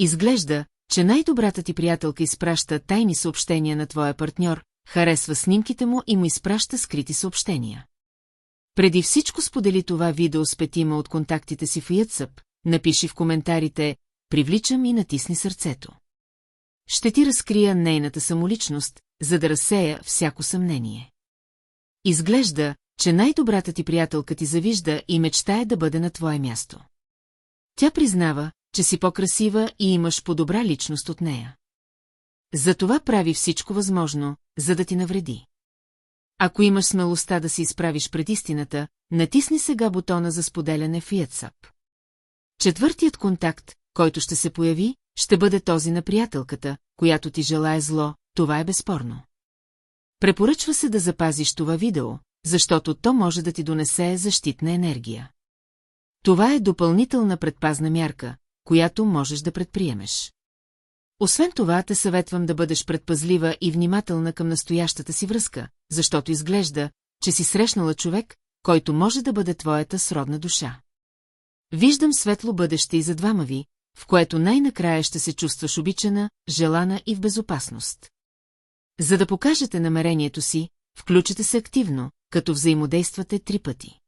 Изглежда, че най-добрата ти приятелка изпраща тайни съобщения на твоя партньор, харесва снимките му и му изпраща скрити съобщения. Преди всичко сподели това видео с 5 от контактите си в WhatsApp, напиши в коментарите «Привличам» и натисни сърцето. Ще ти разкрия нейната самоличност, за да разсея всяко съмнение. Изглежда, че най-добрата ти приятелка ти завижда и мечтае да бъде на твое място. Тя признава, че си по-красива и имаш по-добра личност от нея. Затова прави всичко възможно, за да ти навреди. Ако имаш смелостта да се изправиш пред истината, натисни сега бутона за споделяне в WhatsApp. Четвъртият контакт, който ще се появи, ще бъде този на приятелката, която ти желае зло, това е безспорно. Препоръчва се да запазиш това видео, защото то може да ти донесе защитна енергия. Това е допълнителна предпазна мярка, която можеш да предприемеш. Освен това, те съветвам да бъдеш предпазлива и внимателна към настоящата си връзка, защото изглежда, че си срещнала човек, който може да бъде твоята сродна душа. Виждам светло бъдеще и за двама ви, в което най-накрая ще се чувстваш обичана, желана и в безопасност. За да покажете намерението си, включите се активно, като взаимодействате 3 пъти.